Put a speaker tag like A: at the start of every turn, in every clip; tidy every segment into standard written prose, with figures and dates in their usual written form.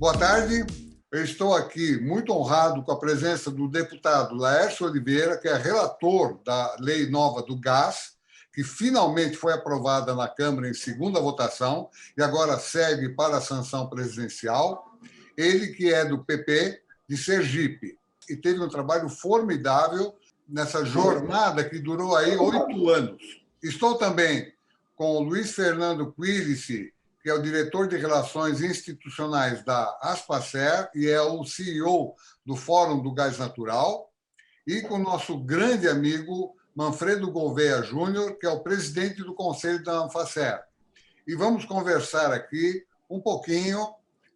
A: Boa tarde. Eu estou aqui muito honrado com a presença do deputado Laércio Oliveira, que é relator da lei nova do gás, que finalmente foi aprovada na Câmara em segunda votação e agora segue para a sanção presidencial. Ele que é do PP de Sergipe e teve um trabalho formidável nessa jornada que durou aí 8 anos. Estou também com o Luiz Fernando Quilici, que é o diretor de Relações Institucionais da Aspacer e é o CEO do Fórum do Gás Natural, e com o nosso grande amigo Manfredo Gouveia Júnior, que é o presidente do Conselho da Anfacer. E vamos conversar aqui um pouquinho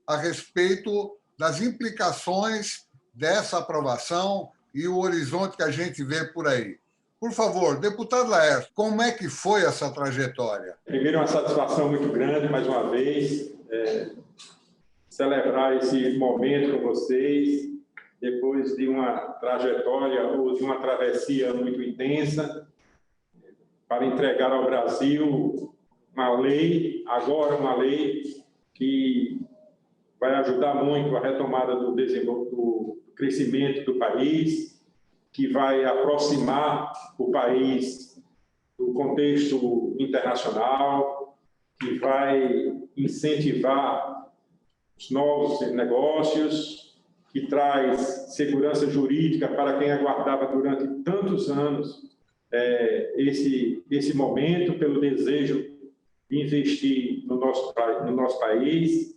A: a respeito das implicações dessa aprovação e o horizonte que a gente vê por aí. Por favor, deputado Laércio, como é que foi essa trajetória?
B: Primeiro, uma satisfação muito grande, mais uma vez, celebrar esse momento com vocês, depois de uma trajetória ou de uma travessia muito intensa, para entregar ao Brasil uma lei, agora uma lei que vai ajudar muito a retomada do crescimento do país, que vai aproximar o país do contexto internacional, que vai incentivar os novos negócios, que traz segurança jurídica para quem aguardava durante tantos anos esse momento, pelo desejo de investir no nosso país,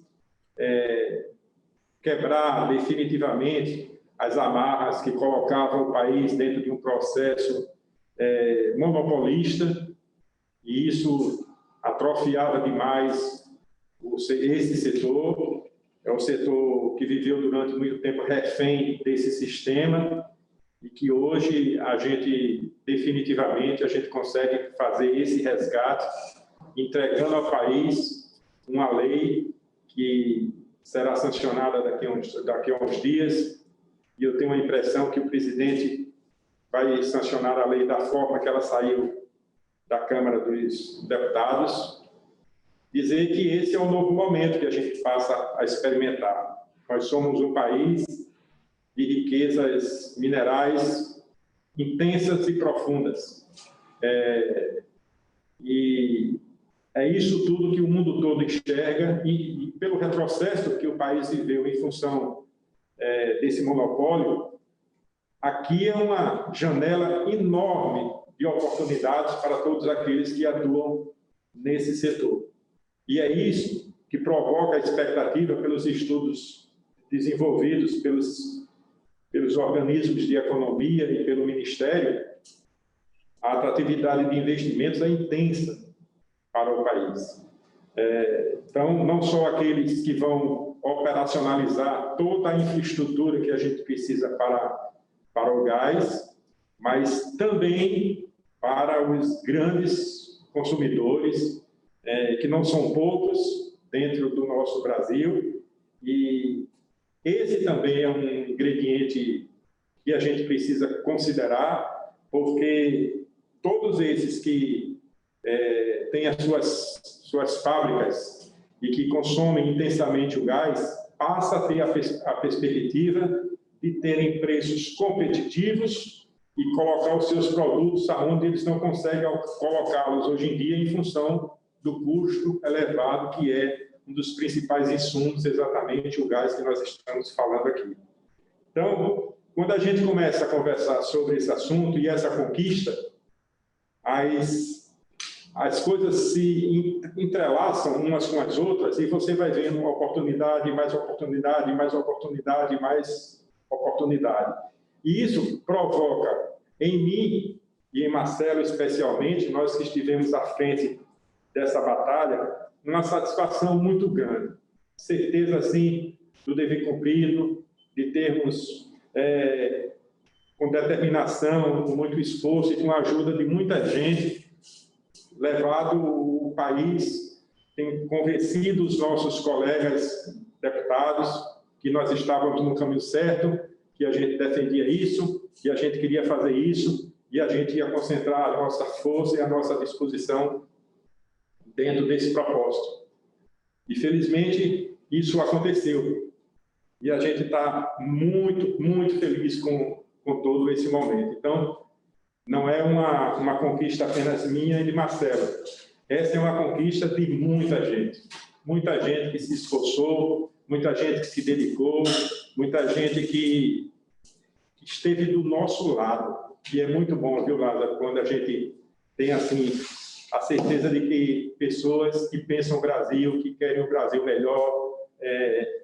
B: quebrar definitivamente as amarras que colocavam o país dentro de um processo monopolista, e isso atrofiava demais esse setor. É um setor que viveu durante muito tempo refém desse sistema e que hoje definitivamente a gente consegue fazer esse resgate, entregando ao país uma lei que será sancionada daqui a uns dias, e eu tenho a impressão que o presidente vai sancionar a lei da forma que ela saiu da Câmara dos Deputados. Dizer que esse é um novo momento que a gente passa a experimentar. Nós somos um país de riquezas minerais intensas e profundas. E é isso tudo que o mundo todo enxerga, e pelo retrocesso que o país viveu em função desse monopólio, aqui é uma janela enorme de oportunidades para todos aqueles que atuam nesse setor. E é isso que provoca a expectativa pelos estudos desenvolvidos pelos organismos de economia e pelo Ministério. A atratividade de investimentos é intensa para o país. Então, não só aqueles que vão operacionalizar toda a infraestrutura que a gente precisa para o gás, mas também para os grandes consumidores, que não são poucos dentro do nosso Brasil. E esse também é um ingrediente que a gente precisa considerar, porque todos esses que têm as suas fábricas e que consomem intensamente o gás, passa a ter a perspectiva de terem preços competitivos e colocar os seus produtos aonde eles não conseguem colocá-los hoje em dia, em função do custo elevado, que é um dos principais insumos, exatamente o gás que nós estamos falando aqui. Então, quando a gente começa a conversar sobre esse assunto e essa conquista, as coisas se entrelaçam umas com as outras, e você vai vendo uma oportunidade, mais oportunidade, mais oportunidade, mais oportunidade. E isso provoca em mim e em Marcelo especialmente, nós que estivemos à frente dessa batalha, uma satisfação muito grande. Certeza, assim, do dever cumprido, de termos, com determinação, com muito esforço e com a ajuda de muita gente, levado o país, tem convencido os nossos colegas deputados que nós estávamos no caminho certo, que a gente defendia isso, que a gente queria fazer isso, e a gente ia concentrar a nossa força e a nossa disposição dentro desse propósito. E, felizmente, isso aconteceu. e a gente está muito, muito feliz com todo esse momento. Então, não é uma conquista apenas minha e de Marcelo. Essa é uma conquista de muita gente que se esforçou, muita gente que se dedicou, muita gente que esteve do nosso lado. E é muito bom, viu, Lázaro, quando a gente tem, assim, a certeza de que pessoas que pensam o Brasil, que querem o Brasil melhor,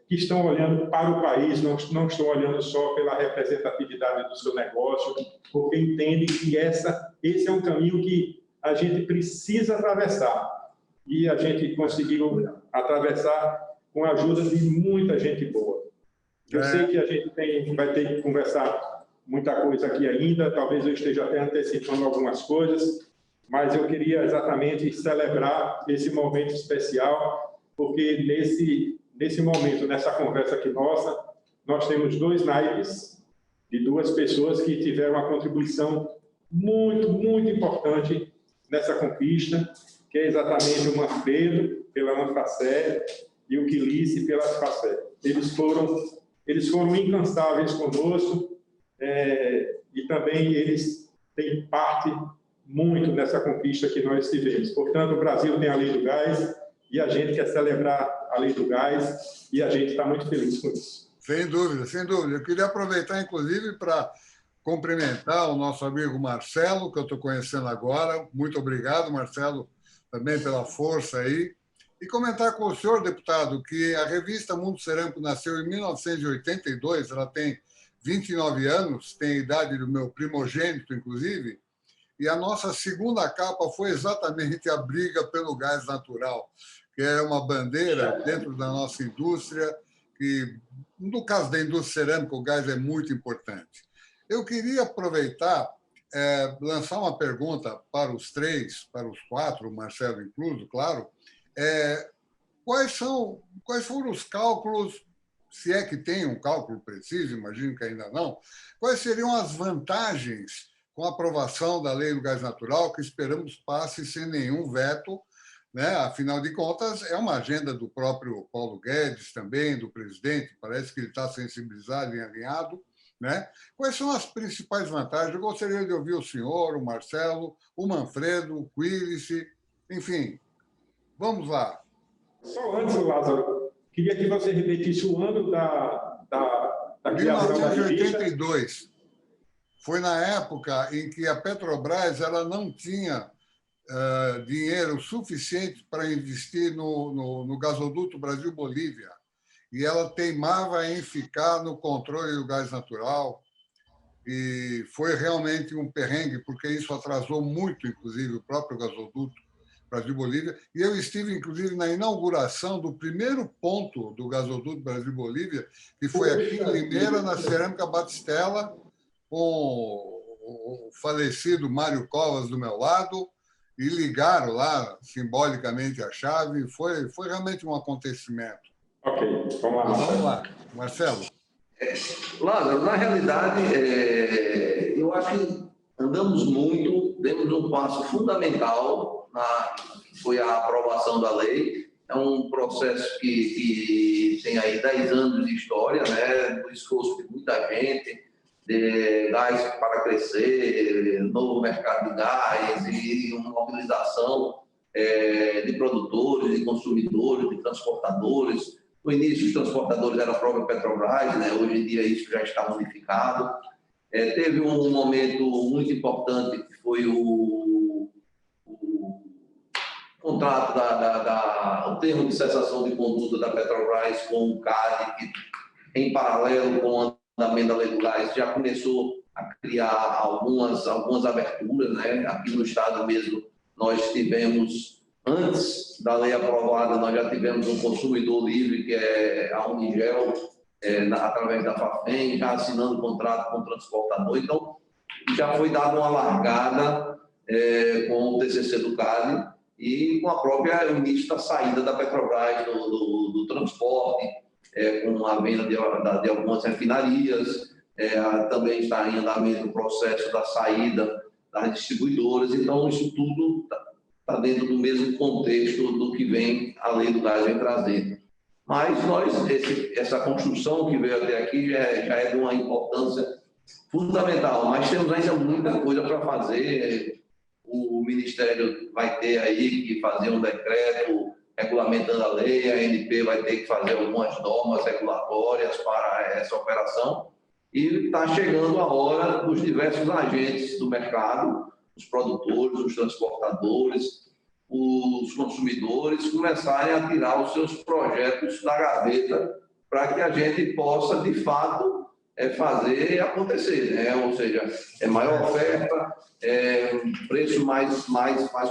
B: que estão olhando para o país, não estão olhando só pela representatividade do seu negócio, porque entendem que esse é um caminho que a gente precisa atravessar. E a gente conseguiu atravessar com a ajuda de muita gente boa. Eu sei que a gente vai ter que conversar muita coisa aqui ainda, talvez eu esteja até antecipando algumas coisas, mas eu queria exatamente celebrar esse momento especial, porque nesse momento, nessa conversa aqui nossa, nós temos 2 naipes de 2 pessoas que tiveram uma contribuição muito, muito importante nessa conquista, que é exatamente o Manfredo, pela Anfacé, e o Quilice, pela Anfacé. Eles foram incansáveis conosco, e também eles têm parte muito nessa conquista que nós tivemos. Portanto, o Brasil tem a Lei do Gás, e a gente quer celebrar a Lei do Gás, e a gente está muito feliz com isso.
A: Sem dúvida, sem dúvida. Eu queria aproveitar, inclusive, para cumprimentar o nosso amigo Marcelo, que eu estou conhecendo agora. Muito obrigado, Marcelo, também pela força aí. E comentar com o senhor, deputado, que a revista Mundo Cerâmico nasceu em 1982, ela tem 29 anos, tem a idade do meu primogênito, inclusive, e a nossa segunda capa foi exatamente a briga pelo gás natural, que é uma bandeira dentro da nossa indústria, que, no caso da indústria cerâmica, o gás é muito importante. Eu queria aproveitar, lançar uma pergunta para os 3, para os 4, o Marcelo incluso, claro. Quais foram os cálculos, se é que tem um cálculo preciso, imagino que ainda não, quais seriam as vantagens com a aprovação da Lei do Gás Natural, que esperamos passe sem nenhum veto, né? Afinal de contas, é uma agenda do próprio Paulo Guedes também, do presidente, parece que ele está sensibilizado e alinhado, né? Quais são as principais vantagens? Eu gostaria de ouvir o senhor, o Marcelo, o Manfredo, o Quilice, enfim, vamos lá.
B: Só antes, Lázaro, queria que você repetisse o ano da criação da revista.
A: 1982. Foi na época em que a Petrobras ela não tinha dinheiro suficiente para investir no gasoduto Brasil-Bolívia. E ela teimava em ficar no controle do gás natural. E foi realmente um perrengue, porque isso atrasou muito, inclusive, o próprio gasoduto Brasil-Bolívia. E eu estive, inclusive, na inauguração do primeiro ponto do gasoduto Brasil-Bolívia, que foi aqui em Limeira, na Cerâmica Batistella, com o falecido Mário Covas do meu lado, e ligaram lá, simbolicamente, a chave. Foi realmente um acontecimento.
B: Ok, vamos lá.
A: Vamos lá, Marcelo.
C: Lázaro, na realidade, eu acho que andamos muito, demos um passo fundamental, que foi a aprovação da lei. É um processo que tem aí 10 anos de história, né, do esforço de muita gente, de gás para crescer, novo mercado de gás e uma mobilização de produtores, de consumidores, de transportadores. No início, os transportadores eram a própria Petrobras, né? Hoje em dia isso já está modificado. Teve um momento muito importante, que foi o contrato, o termo de cessação de conduta da Petrobras com o CAD, que, em paralelo com o andamento da Lei do Gás, já começou a criar algumas aberturas, né? Aqui no Estado mesmo, nós tivemos, antes da lei aprovada, nós já tivemos um consumidor livre, que é a Unigel, através da FAFEM, já assinando contrato com o transportador. Então, já foi dada uma largada com o TCC do CAD e com a própria início da saída da Petrobras do transporte, com a venda de algumas refinarias. Também está em andamento o processo da saída das distribuidoras. Então, isso tudo está dentro do mesmo contexto do que vem a Lei do Gás vem trazendo. Mas essa construção que veio até aqui já é de uma importância fundamental, mas temos ainda muita coisa para fazer. O Ministério vai ter aí que fazer um decreto regulamentando a lei, a ANP vai ter que fazer algumas normas regulatórias para essa operação, e está chegando a hora dos diversos agentes do mercado, os produtores, os transportadores, os consumidores, começarem a tirar os seus projetos da gaveta para que a gente possa, de fato, fazer acontecer, né? Ou seja, é maior oferta, preço mais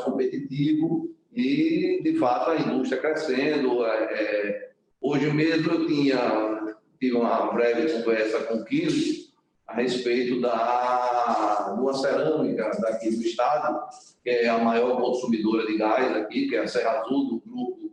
C: competitivo e, de fato, a indústria crescendo. Hoje mesmo eu tive uma breve conversa com o Quiles a respeito de uma cerâmica daqui do estado, que é a maior consumidora de gás aqui, que é a Serra Azul, do grupo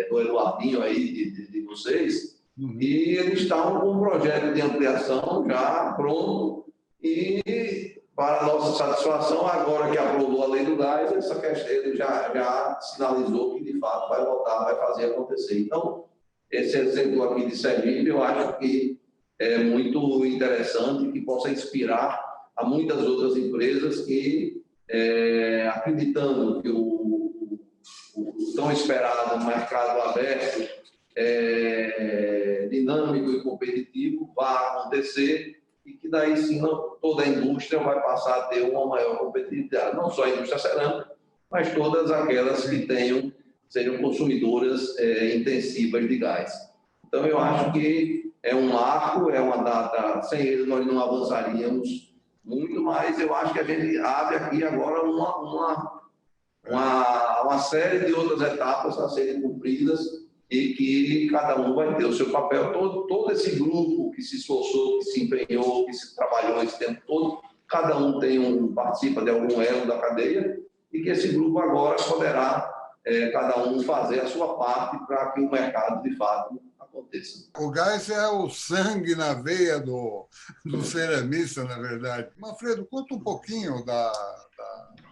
C: do Eduardinho aí de vocês. E eles estão com um projeto de ampliação já pronto e, para nossa satisfação, agora que aprovou a lei do gás, essa questão ele já sinalizou que, de fato, vai voltar, vai fazer acontecer. Então, esse exemplo aqui de Sergipe, eu acho que é muito interessante, que possa inspirar a muitas outras empresas que, acreditando que o tão esperado mercado aberto, dinâmico e competitivo vai acontecer, e que daí sim toda a indústria vai passar a ter uma maior competitividade, não só a indústria cerâmica, mas todas aquelas que sejam consumidoras intensivas de gás. Então eu acho que é um marco, é uma data, sem ele nós não avançaríamos muito, mas eu acho que a gente abre aqui agora uma série de outras etapas a serem cumpridas, e que cada um vai ter o seu papel. Todo esse grupo que se esforçou, que se empenhou, que se trabalhou esse tempo todo, cada um participa de algum elo da cadeia, e que esse grupo agora poderá, cada um, fazer a sua parte para que o mercado, de fato, aconteça.
A: O gás é o sangue na veia do ceramista, na verdade. Manfredo, conta um pouquinho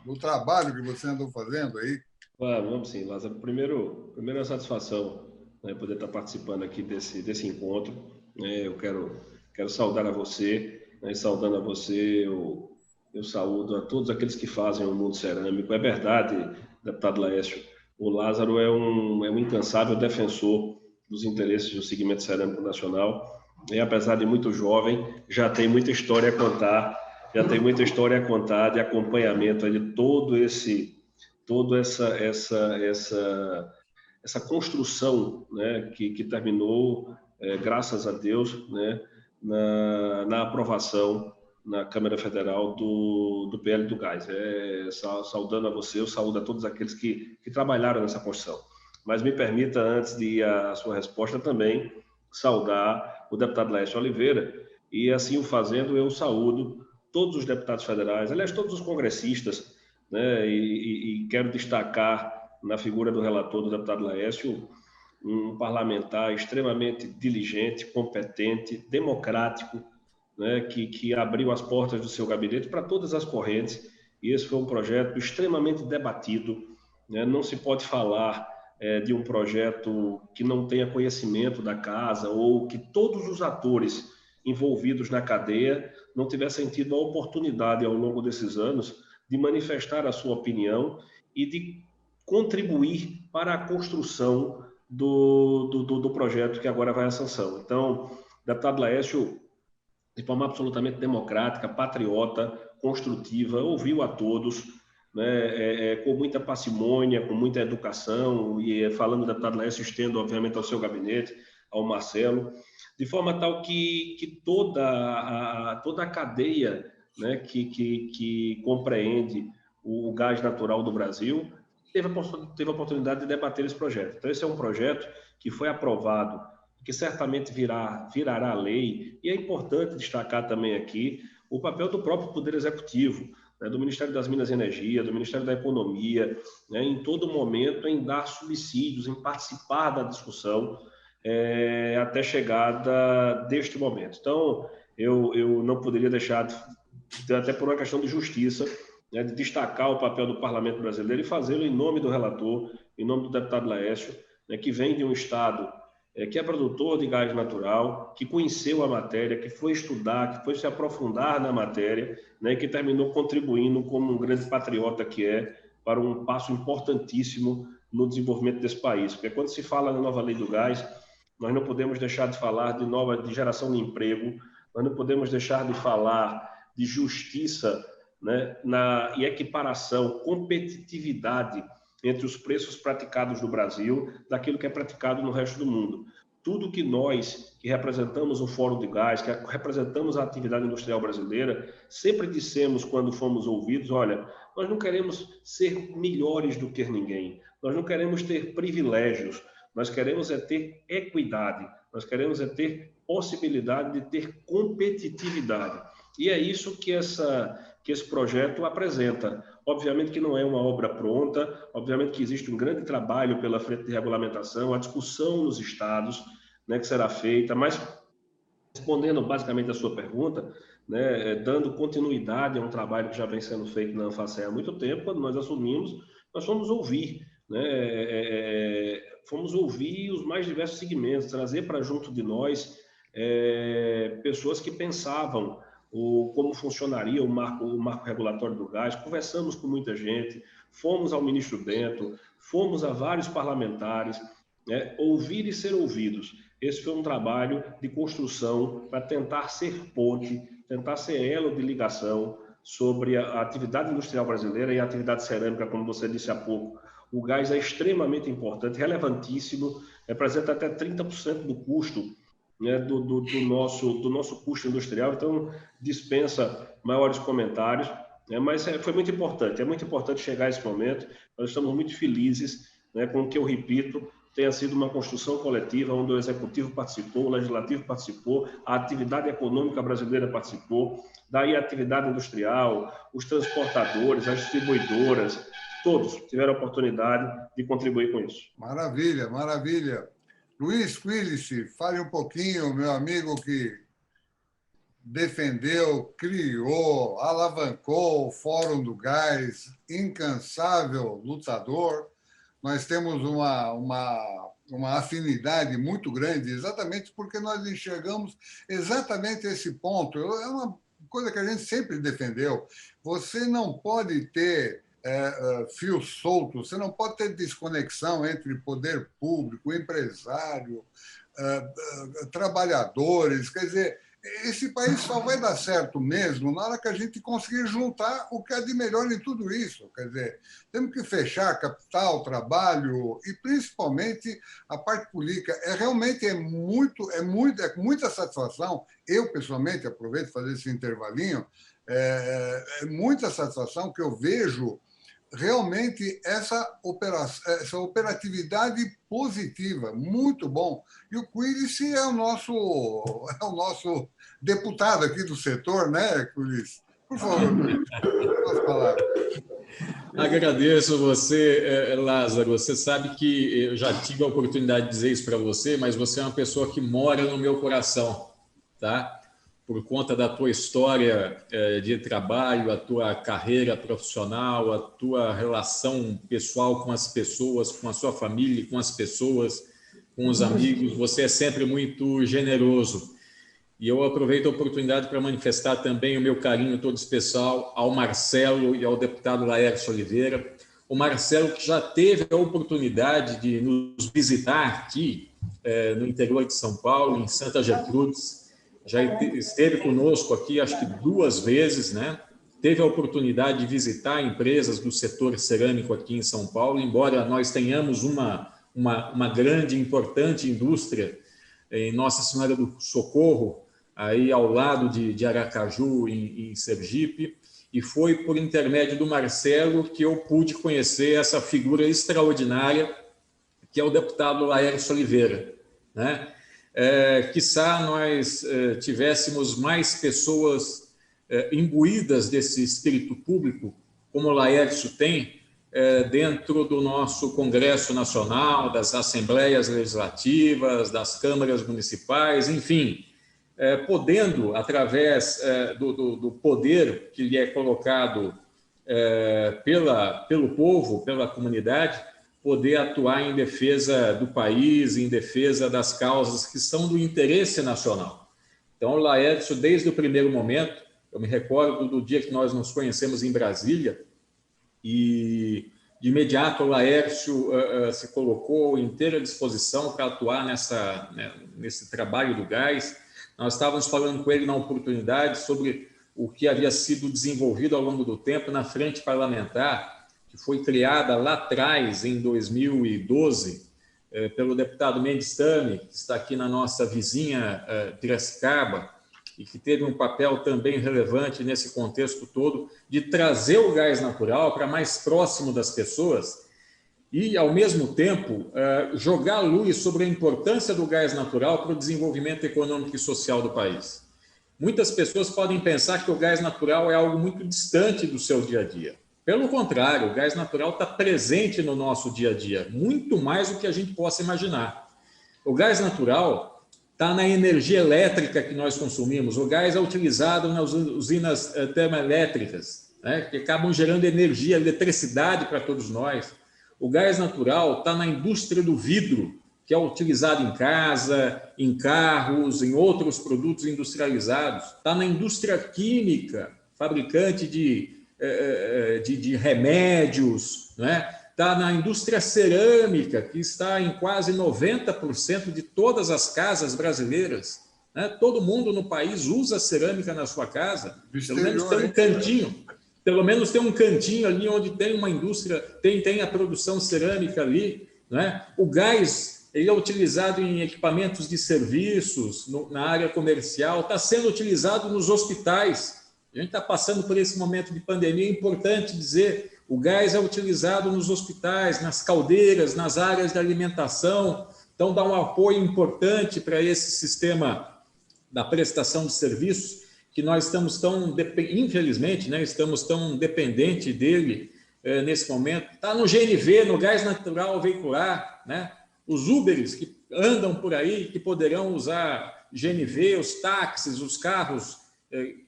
A: do trabalho que você andou fazendo aí.
D: Vamos sim, Lázaro. Primeiro a satisfação, né, poder estar participando aqui desse encontro. Eu quero saudar a você, né, saudando a você, eu saúdo a todos aqueles que fazem o mundo cerâmico. É verdade, deputado Laércio, o Lázaro é um incansável defensor dos interesses do segmento cerâmico nacional, e apesar de muito jovem, já tem muita história a contar, de acompanhamento de toda essa construção, né, que terminou, graças a Deus, né, na aprovação na Câmara Federal do PL do Gás. Saudando a você, eu saúdo a todos aqueles que trabalharam nessa construção. Mas me permita, antes de ir à sua resposta, também saudar o deputado Laércio Oliveira, e assim o fazendo, eu saúdo todos os deputados federais, aliás, todos os congressistas, né, e quero destacar na figura do relator, do deputado Laércio, um parlamentar extremamente diligente, competente, democrático, né, que abriu as portas do seu gabinete para todas as correntes, e esse foi um projeto extremamente debatido, né? Não se pode falar de um projeto que não tenha conhecimento da casa, ou que todos os atores envolvidos na cadeia não tivessem tido a oportunidade ao longo desses anos de manifestar a sua opinião e de contribuir para a construção do projeto que agora vai à sanção. Então, deputado Laércio, de forma absolutamente democrática, patriota, construtiva, ouviu a todos, né, com muita parcimônia, com muita educação, e falando do deputado Laércio, estendo, obviamente, ao seu gabinete, ao Marcelo, de forma tal que toda a cadeia, né, que compreende o gás natural do Brasil teve a oportunidade de debater esse projeto. Então, esse é um projeto que foi aprovado, que certamente virará lei, e é importante destacar também aqui o papel do próprio Poder Executivo, né, do Ministério das Minas e Energia, do Ministério da Economia, né, em todo momento em dar subsídios, em participar da discussão, até a chegada deste momento. Então, eu não poderia deixar, até por uma questão de justiça, né, de destacar o papel do Parlamento brasileiro e fazê-lo em nome do relator, em nome do deputado Laércio, né, que vem de um estado que é produtor de gás natural, que conheceu a matéria, que foi estudar, que foi se aprofundar na matéria, né, e que terminou contribuindo como um grande patriota que é para um passo importantíssimo no desenvolvimento desse país. Porque quando se fala na nova lei do gás, nós não podemos deixar de falar de geração de emprego, nós não podemos deixar de falar de justiça, né, e equiparação, competitividade entre os preços praticados no Brasil daquilo que é praticado no resto do mundo. Tudo que nós, que representamos o Fórum de Gás, que representamos a atividade industrial brasileira, sempre dissemos quando fomos ouvidos, olha, nós não queremos ser melhores do que ninguém, nós não queremos ter privilégios, nós queremos é ter equidade, nós queremos é ter possibilidade de ter competitividade. E é isso que esse projeto apresenta. Obviamente que não é uma obra pronta, obviamente que existe um grande trabalho pela frente de regulamentação, a discussão nos estados, né, que será feita, mas respondendo basicamente a sua pergunta, né, dando continuidade a um trabalho que já vem sendo feito na Anfacea há muito tempo, quando nós assumimos, nós fomos ouvir, né, fomos ouvir os mais diversos segmentos, trazer para junto de nós pessoas que pensavam como funcionaria o marco regulatório do gás, conversamos com muita gente, fomos ao ministro Bento, fomos a vários parlamentares, né, ouvir e ser ouvidos. Esse foi um trabalho de construção para tentar ser ponte, tentar ser elo de ligação sobre a atividade industrial brasileira e a atividade cerâmica, como você disse há pouco. O gás é extremamente importante, relevantíssimo, representa até 30% do custo, né, do nosso custo industrial, então dispensa maiores comentários, né, mas foi muito importante, é muito importante chegar a esse momento. Nós estamos muito felizes, né, com o que eu repito, tenha sido uma construção coletiva, onde o Executivo participou, o Legislativo participou, a atividade econômica brasileira participou, daí a atividade industrial, os transportadores, as distribuidoras, todos tiveram a oportunidade de contribuir com isso.
A: Maravilha, maravilha. Luiz Quilici, fale um pouquinho, meu amigo que defendeu, criou, alavancou o Fórum do Gás, incansável lutador. Nós temos uma afinidade muito grande, exatamente porque nós enxergamos exatamente esse ponto. É uma coisa que a gente sempre defendeu. Você não pode ter fios soltos, você não pode ter desconexão entre poder público, empresário, trabalhadores. Quer dizer, esse país só vai dar certo mesmo na hora que a gente conseguir juntar o que há de melhor em tudo isso. Quer dizer, temos que fechar capital, trabalho e, principalmente, a parte política. Realmente é com muita satisfação. Eu, pessoalmente, aproveito para fazer esse intervalinho, é muita satisfação que eu vejo realmente essa operatividade positiva, muito bom. E o Quilici é o nosso deputado aqui do setor, né, Quilici? Por favor, posso falar.
E: Agradeço você, Lázaro. Você sabe que eu já tive a oportunidade de dizer isso para você, mas você é uma pessoa que mora no meu coração, tá? Por conta da tua história de trabalho, a tua carreira profissional, a tua relação pessoal com as pessoas, com a sua família, com as pessoas, com os amigos, você é sempre muito generoso. E eu aproveito a oportunidade para manifestar também o meu carinho todo especial ao Marcelo e ao deputado Laércio Oliveira. O Marcelo, que já teve a oportunidade de nos visitar aqui no interior de São Paulo, em Santa Gertrudes, já esteve conosco aqui, acho que 2 vezes, né? Teve a oportunidade de visitar empresas do setor cerâmico aqui em São Paulo, embora nós tenhamos uma grande, importante indústria em Nossa Senhora do Socorro, aí ao lado de Aracaju, em Sergipe, e foi por intermédio do Marcelo que eu pude conhecer essa figura extraordinária que é o deputado Laércio Oliveira, né? Quiçá nós tivéssemos mais pessoas imbuídas desse espírito público, como o Laércio tem, dentro do nosso Congresso Nacional, das Assembleias Legislativas, das câmaras municipais, enfim, podendo, através do poder que lhe é colocado pelo povo, pela comunidade, poder atuar em defesa do país, em defesa das causas que são do interesse nacional. Então, o Laércio, desde o primeiro momento, eu me recordo do dia que nós nos conhecemos em Brasília, e de imediato o Laércio se colocou em inteira disposição para atuar nesse trabalho do gás. Nós estávamos falando com ele na oportunidade sobre o que havia sido desenvolvido ao longo do tempo na frente parlamentar, que foi criada lá atrás, em 2012, pelo deputado Mendes Tami, que está aqui na nossa vizinha Piracicaba, e que teve um papel também relevante nesse contexto todo, de trazer o gás natural para mais próximo das pessoas e, ao mesmo tempo, jogar luz sobre a importância do gás natural para o desenvolvimento econômico e social do país. Muitas pessoas podem pensar que o gás natural é algo muito distante do seu dia a dia. Pelo contrário, o gás natural está presente no nosso dia a dia, muito mais do que a gente possa imaginar. O gás natural está na energia elétrica que nós consumimos. O gás é utilizado nas usinas termoelétricas, né, que acabam gerando energia, eletricidade para todos nós. O gás natural está na indústria do vidro, que é utilizado em casa, em carros, em outros produtos industrializados. Está na indústria química, fabricante de remédios, né? Está na indústria cerâmica, que está em quase 90% de todas as casas brasileiras. Né? Todo mundo no país usa cerâmica na sua casa. Pelo menos tem um cantinho. Pelo menos tem um cantinho ali onde tem uma indústria, tem a produção cerâmica ali. Né? O gás ele é utilizado em equipamentos de serviços, na área comercial, está sendo utilizado nos hospitais. A gente está passando por esse momento de pandemia, é importante dizer, o gás é utilizado nos hospitais, nas caldeiras, nas áreas de alimentação, então dá um apoio importante para esse sistema da prestação de serviços, que nós estamos tão, infelizmente, né, estamos tão dependentes dele nesse momento. Está no GNV, no gás natural veicular, né? Os Uberes que andam por aí, que poderão usar GNV, os táxis, os carros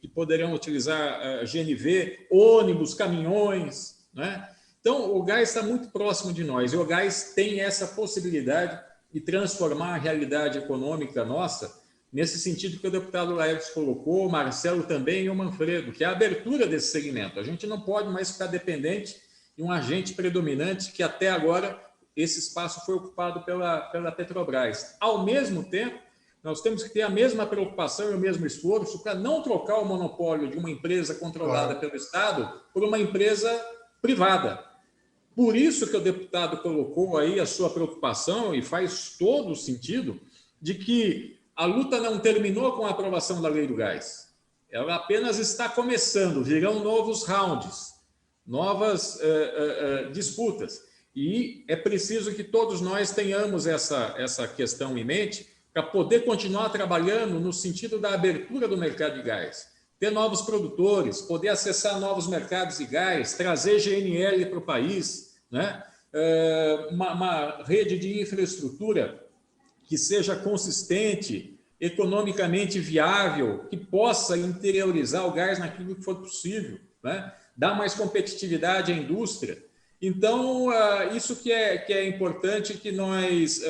E: que poderão utilizar GNV, ônibus, caminhões, né? Então, o gás está muito próximo de nós, e o gás tem essa possibilidade de transformar a realidade econômica nossa, nesse sentido que o deputado Laércio colocou, o Marcelo também e o Manfredo, que é a abertura desse segmento. A gente não pode mais ficar dependente de um agente predominante que até agora esse espaço foi ocupado pela Petrobras. Ao mesmo tempo, nós temos que ter a mesma preocupação e o mesmo esforço para não trocar o monopólio de uma empresa controlada pelo Estado por uma empresa privada. Por isso que o deputado colocou aí a sua preocupação, e faz todo o sentido, de que a luta não terminou com a aprovação da Lei do Gás. Ela apenas está começando, virão novos rounds, novas disputas. E é preciso que todos nós tenhamos essa questão em mente para poder continuar trabalhando no sentido da abertura do mercado de gás, ter novos produtores, poder acessar novos mercados de gás, trazer GNL para o país, né? Uma rede de infraestrutura que seja consistente, economicamente viável, que possa interiorizar o gás naquilo que for possível, né? Dar mais competitividade à indústria. Então, isso que é importante, que nós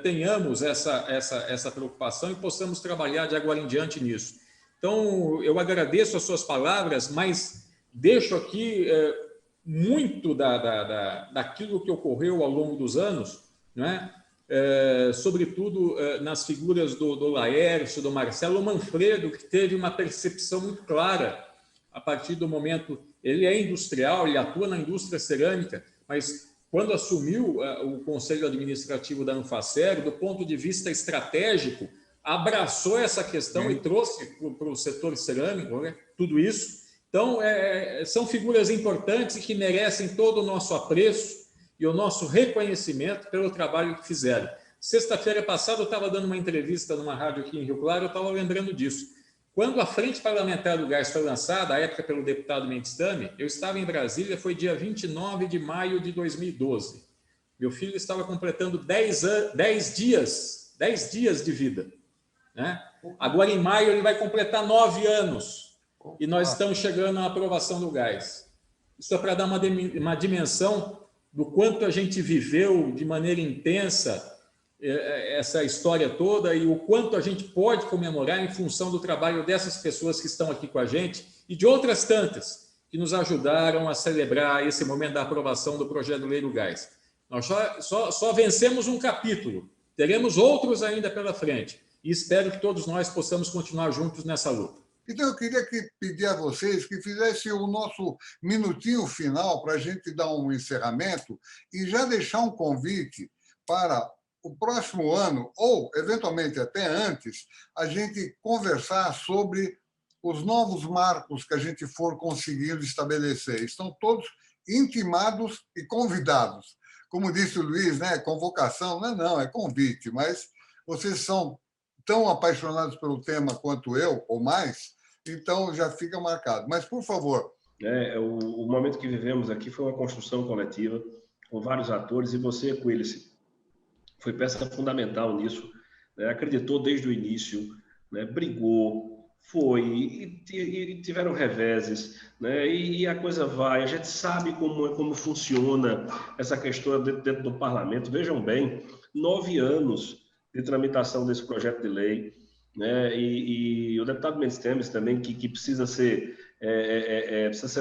E: tenhamos essa preocupação e possamos trabalhar de agora em diante nisso. Então, eu agradeço as suas palavras, mas deixo aqui muito daquilo que ocorreu ao longo dos anos, né? Sobretudo nas figuras do Laércio, do Marcelo, o Manfredo, que teve uma percepção muito clara a partir do momento. Ele é industrial, ele atua na indústria cerâmica, mas quando assumiu o Conselho Administrativo da Anfacer, do ponto de vista estratégico, abraçou essa questão e trouxe para o setor cerâmico, né, tudo isso. Então, são figuras importantes e que merecem todo o nosso apreço e o nosso reconhecimento pelo trabalho que fizeram. Sexta-feira passada, eu estava dando uma entrevista numa rádio aqui em Rio Claro, eu estava lembrando disso. Quando a Frente Parlamentar do Gás foi lançada, à época pelo deputado Mendes Tami, eu estava em Brasília, foi dia 29 de maio de 2012. Meu filho estava completando 10 dias de vida, né? Agora, em maio, ele vai completar 9 anos. E nós estamos chegando à aprovação do gás. Isso é para dar uma dimensão do quanto a gente viveu de maneira intensa essa história toda e o quanto a gente pode comemorar em função do trabalho dessas pessoas que estão aqui com a gente e de outras tantas que nos ajudaram a celebrar esse momento da aprovação do projeto de lei do gás. Nós só vencemos um capítulo, teremos outros ainda pela frente e espero que todos nós possamos continuar juntos nessa luta.
A: Então, eu queria pedir a vocês que fizessem o nosso minutinho final para a gente dar um encerramento e já deixar um convite para o próximo ano, ou, eventualmente, até antes, a gente conversar sobre os novos marcos que a gente for conseguindo estabelecer. Estão todos intimados e convidados. Como disse o Luiz, né? Convocação não, é convite, mas vocês são tão apaixonados pelo tema quanto eu, ou mais, então já fica marcado. Mas, por favor.
D: O momento que vivemos aqui foi uma construção coletiva, com vários atores, e você, Quilice, foi peça fundamental nisso, né? Acreditou desde o início, né? Brigou, foi, e tiveram reveses, né? E a coisa vai, a gente sabe como funciona essa questão dentro do parlamento. Vejam bem, 9 anos de tramitação desse projeto de lei, né? E o deputado Mendes Temes também, que precisa ser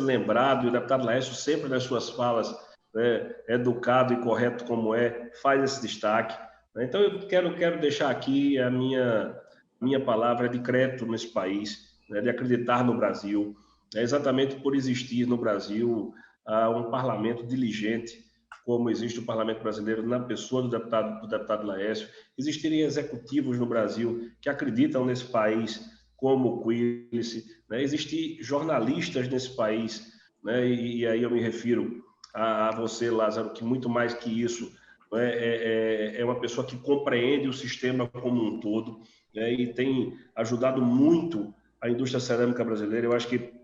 D: lembrado, e o deputado Laércio sempre nas suas falas, né, educado e correto como faz esse destaque. Então, eu quero deixar aqui a minha palavra de crédito nesse país, né, de acreditar no Brasil, exatamente por existir no Brasil um parlamento diligente, como existe o parlamento brasileiro na pessoa do deputado Laércio. Existirem executivos no Brasil que acreditam nesse país, como o Quilice, né? Existem jornalistas nesse país, né? E aí eu me refiro a você, Lázaro, que muito mais que isso, é uma pessoa que compreende o sistema como um todo, né? E tem ajudado muito a indústria cerâmica brasileira. Eu acho que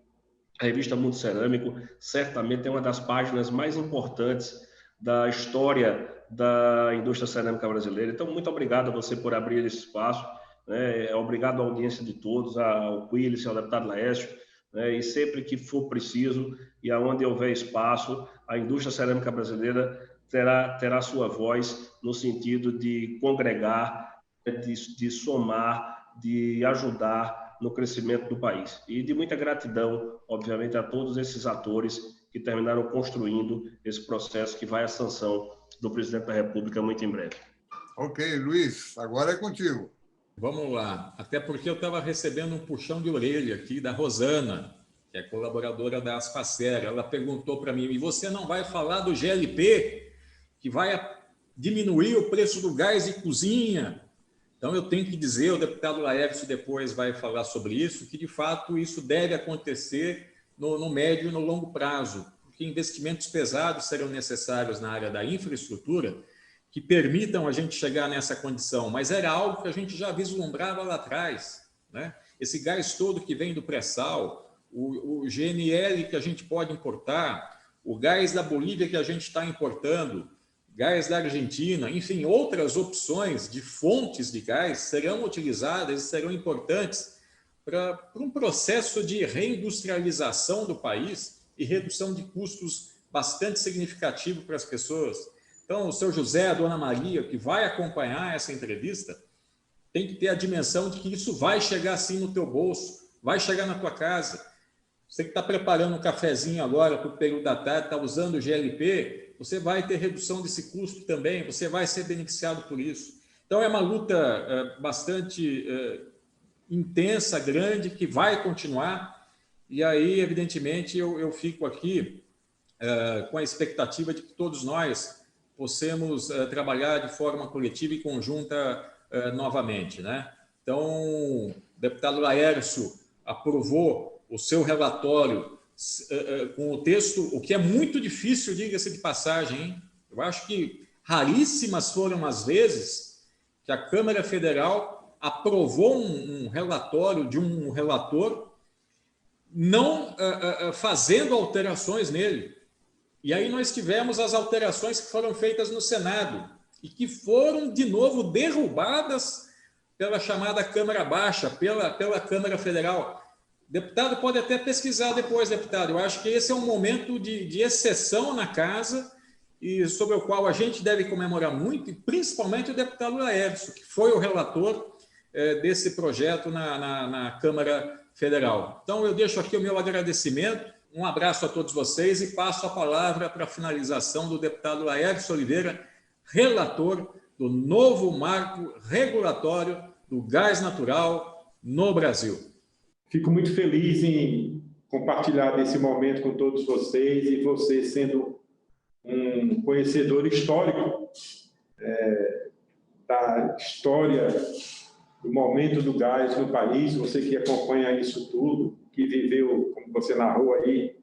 D: a revista Mundo Cerâmico certamente é uma das páginas mais importantes da história da indústria cerâmica brasileira. Então, muito obrigado a você por abrir esse espaço, né? Obrigado à audiência de todos, ao Quilice, ao deputado Laércio, né? E sempre que for preciso e aonde houver espaço, a indústria cerâmica brasileira terá sua voz no sentido de congregar, de somar, de ajudar no crescimento do país. E de muita gratidão, obviamente, a todos esses atores que terminaram construindo esse processo que vai à sanção do presidente da República muito em breve.
A: Ok, Luiz, agora é contigo.
E: Vamos lá. Até porque eu estava recebendo um puxão de orelha aqui da Rosana, que é colaboradora da Asfacer. Ela perguntou para mim, e você não vai falar do GLP, que vai diminuir o preço do gás de cozinha? Então, eu tenho que dizer, o deputado Laércio depois vai falar sobre isso, que, de fato, isso deve acontecer no médio e no longo prazo, porque investimentos pesados serão necessários na área da infraestrutura que permitam a gente chegar nessa condição, mas era algo que a gente já vislumbrava lá atrás, né? Esse gás todo que vem do pré-sal, o GNL que a gente pode importar, o gás da Bolívia que a gente está importando, gás da Argentina, enfim, outras opções de fontes de gás serão utilizadas e serão importantes para um processo de reindustrialização do país e redução de custos bastante significativo para as pessoas. Então, o seu José, a dona Maria, que vai acompanhar essa entrevista, tem que ter a dimensão de que isso vai chegar assim no teu bolso, vai chegar na tua casa. Você que está preparando um cafezinho agora para o período da tarde, está usando o GLP, você vai ter redução desse custo também, você vai ser beneficiado por isso. Então, é uma luta bastante intensa, grande, que vai continuar. E aí, evidentemente, eu fico aqui com a expectativa de que todos nós possamos trabalhar de forma coletiva e conjunta novamente, né? Então, o deputado Laércio aprovou o seu relatório com o texto, o que é muito difícil, diga-se de passagem, hein? Eu acho que raríssimas foram as vezes que a Câmara Federal aprovou um relatório de um relator não fazendo alterações nele. E aí nós tivemos as alterações que foram feitas no Senado e que foram, de novo, derrubadas pela chamada Câmara Baixa, pela Câmara Federal. Deputado, pode até pesquisar depois, deputado. Eu acho que esse é um momento de exceção na casa e sobre o qual a gente deve comemorar muito, e principalmente o deputado Laércio, que foi o relator desse projeto na Câmara Federal. Então, eu deixo aqui o meu agradecimento, um abraço a todos vocês e passo a palavra para a finalização do deputado Laércio Oliveira, relator do novo marco regulatório do gás natural no Brasil.
B: Fico muito feliz em compartilhar esse momento com todos vocês e você sendo um conhecedor histórico da história do momento do gás no país, você que acompanha isso tudo, que viveu, como você narrou aí,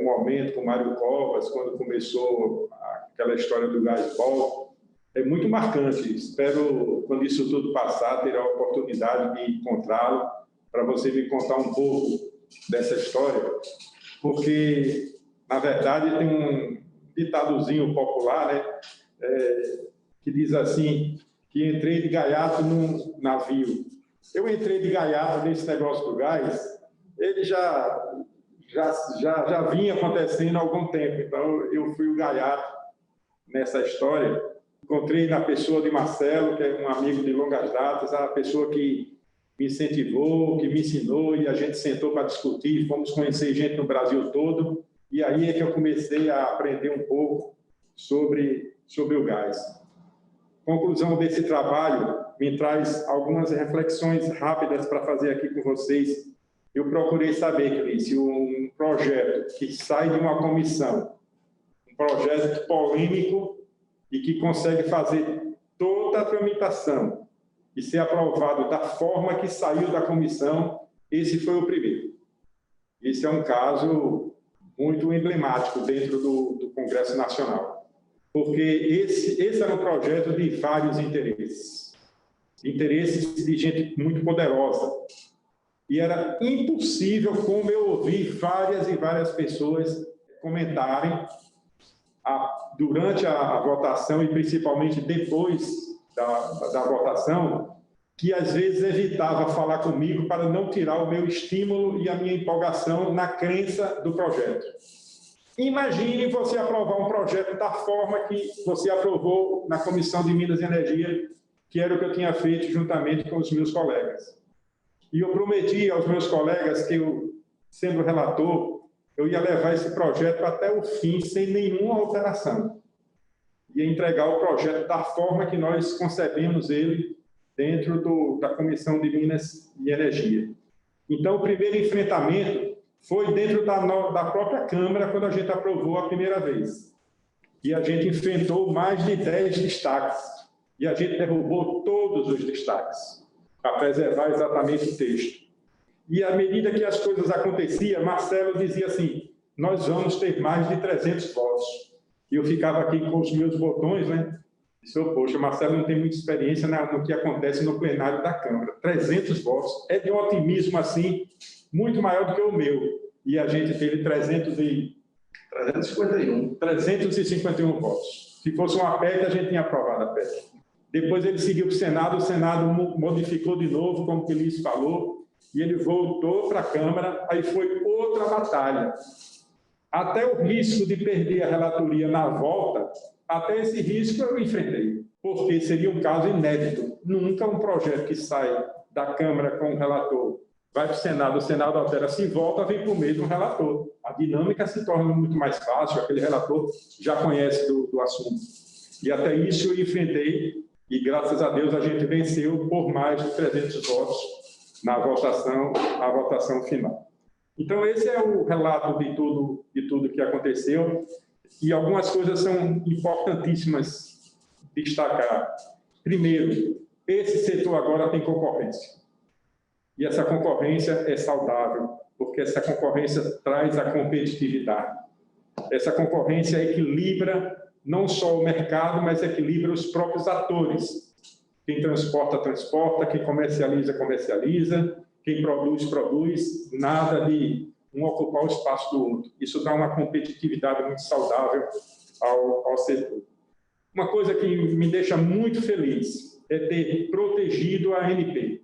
B: o momento com Mário Covas, quando começou aquela história do gás bol, é muito marcante. Espero, quando isso tudo passar, ter a oportunidade de encontrá-lo, para você me contar um pouco dessa história, porque, na verdade, tem um ditadozinho popular, né, que diz assim, que entrei de gaiato num navio. Eu entrei de gaiato nesse negócio do gás, ele já vinha acontecendo há algum tempo, então eu fui o gaiato nessa história. Encontrei na pessoa de Marcelo, que é um amigo de longas datas, a pessoa que me incentivou, que me ensinou, e a gente sentou para discutir, fomos conhecer gente no Brasil todo, e aí é que eu comecei a aprender um pouco sobre o gás. Conclusão desse trabalho me traz algumas reflexões rápidas para fazer aqui com vocês. Eu procurei saber, Cris, se um projeto que sai de uma comissão, um projeto polêmico e que consegue fazer toda a tramitação e ser aprovado da forma que saiu da comissão, esse foi o primeiro. Esse é um caso muito emblemático dentro do Congresso Nacional, porque esse era um projeto de vários interesses de gente muito poderosa, e era impossível, como eu ouvi várias e várias pessoas comentarem durante a votação e principalmente depois da votação, que às vezes evitava falar comigo para não tirar o meu estímulo e a minha empolgação na crença do projeto. Imagine você aprovar um projeto da forma que você aprovou na Comissão de Minas e Energia, que era o que eu tinha feito juntamente com os meus colegas. E eu prometi aos meus colegas que eu, sendo relator, eu ia levar esse projeto até o fim, sem nenhuma alteração. Ia entregar o projeto da forma que nós concebemos ele dentro da Comissão de Minas e Energia. Então, o primeiro enfrentamento foi dentro da própria Câmara, quando a gente aprovou a primeira vez. E a gente enfrentou mais de 10 destaques. E a gente derrubou todos os destaques, para preservar exatamente o texto. E à medida que as coisas aconteciam, Marcelo dizia assim, nós vamos ter mais de 300 votos. E eu ficava aqui com os meus botões, né? Disse, poxa, Marcelo não tem muita experiência no que acontece no plenário da Câmara. 300 votos. É de um otimismo, assim, muito maior do que o meu. E a gente teve 351 votos. Se fosse uma PEC, a gente tinha aprovado a PEC. Depois ele seguiu para o Senado modificou de novo, como o Feliz falou, e ele voltou para a Câmara, aí foi outra batalha. Até o risco de perder a relatoria na volta, até esse risco eu enfrentei, porque seria um caso inédito. Nunca um projeto que sai da Câmara com um relator vai para o Senado altera, se volta, vem por meio de um relator. A dinâmica se torna muito mais fácil, aquele relator já conhece do assunto. E até isso eu enfrentei, e graças a Deus a gente venceu por mais de 300 votos na votação final. Então, esse é o relato de tudo que aconteceu, e algumas coisas são importantíssimas destacar. Primeiro, esse setor agora tem concorrência. E essa concorrência é saudável, porque essa concorrência traz a competitividade. Essa concorrência equilibra não só o mercado, mas equilibra os próprios atores. Quem transporta, transporta, quem comercializa, comercializa, quem produz, produz, nada de um ocupar o espaço do outro. Isso dá uma competitividade muito saudável ao setor. Uma coisa que me deixa muito feliz é ter protegido a ANP.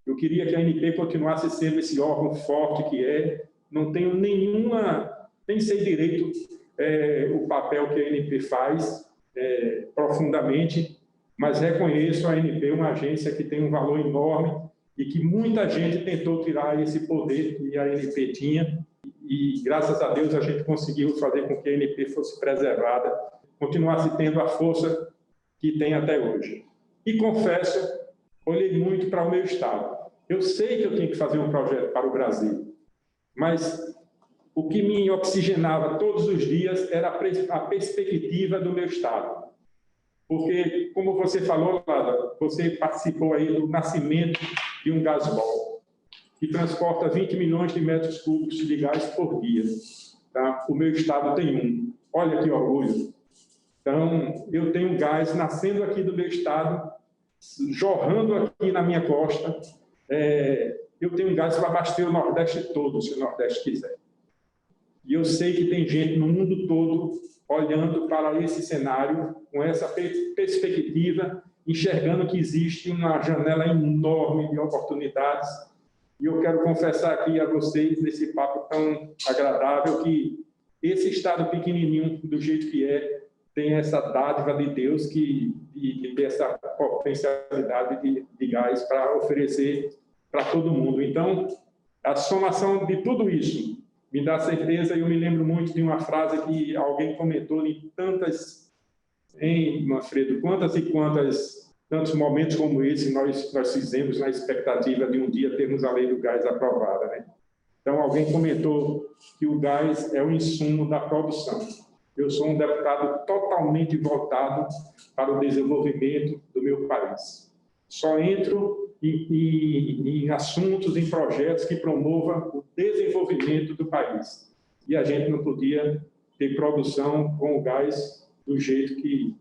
B: Eu queria que a ANP continuasse sendo esse órgão forte que é, não tenho nem sei direito o papel que a ANP faz profundamente, mas reconheço a ANP uma agência que tem um valor enorme e que muita gente tentou tirar esse poder que a ANP tinha, e graças a Deus a gente conseguiu fazer com que a ANP fosse preservada, continuasse tendo a força que tem até hoje. E confesso, olhei muito para o meu estado. Eu sei que eu tinha que fazer um projeto para o Brasil, mas o que me oxigenava todos os dias era a perspectiva do meu estado. Porque, como você falou, Lázaro, você participou aí do nascimento de um gasbol, que transporta 20 milhões de metros cúbicos de gás por dia. Tá? O meu estado tem um. Olha que orgulho. Então, eu tenho gás nascendo aqui do meu estado, jorrando aqui na minha costa. Eu tenho gás para abastecer o Nordeste todo, se o Nordeste quiser. E eu sei que tem gente no mundo todo olhando para esse cenário, com essa perspectiva, enxergando que existe uma janela enorme de oportunidades. E eu quero confessar aqui a vocês, nesse papo tão agradável, que esse estado pequenininho, do jeito que tem essa dádiva de Deus de ter essa potencialidade de gás para oferecer para todo mundo. Então, a somação de tudo isso me dá certeza, e eu me lembro muito de uma frase que alguém comentou Manfredo, tantos momentos como esse nós fizemos na expectativa de um dia termos a lei do gás aprovada, né? Então, alguém comentou que o gás é o insumo da produção. Eu sou um deputado totalmente voltado para o desenvolvimento do meu país. Só entro em assuntos, em projetos que promovam o desenvolvimento do país. E a gente não podia ter produção com o gás do jeito que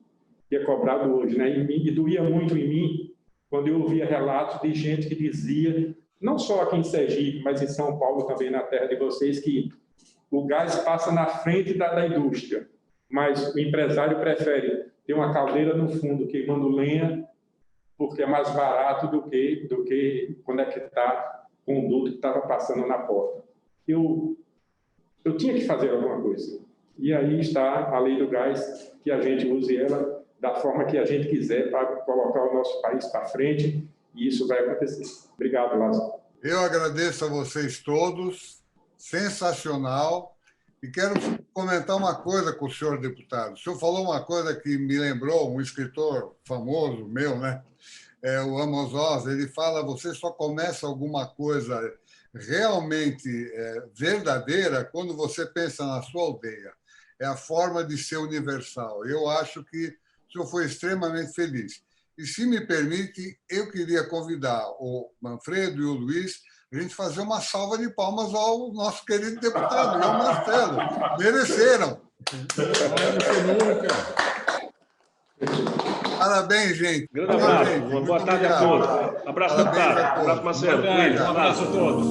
B: é cobrado hoje, né? E doía muito em mim quando eu ouvia relatos de gente que dizia, não só aqui em Sergipe, mas em São Paulo também, na terra de vocês, que o gás passa na frente da indústria, mas o empresário prefere ter uma caldeira no fundo queimando lenha, porque é mais barato do que conectar com o duto que estava passando na porta. Eu tinha que fazer alguma coisa. E aí está a lei do gás, que a gente use ela da forma que a gente quiser para colocar o nosso país para frente, e isso vai acontecer. Obrigado, Lázaro.
A: Eu agradeço a vocês todos, sensacional, e quero comentar uma coisa com o senhor deputado. O senhor falou uma coisa que me lembrou um escritor famoso meu, né? O Amos Oz, ele fala, você só começa alguma coisa realmente verdadeira quando você pensa na sua aldeia. É a forma de ser universal. Eu acho que o senhor foi extremamente feliz. E, se me permite, eu queria convidar o Manfredo e o Luiz a gente fazer uma salva de palmas ao nosso querido deputado, João Marcelo. Mereceram. Parabéns, gente.
D: Grande abraço. Uma boa tarde a todos. Abraço, deputado. Abraço, Marcelo.
E: Um abraço a todos.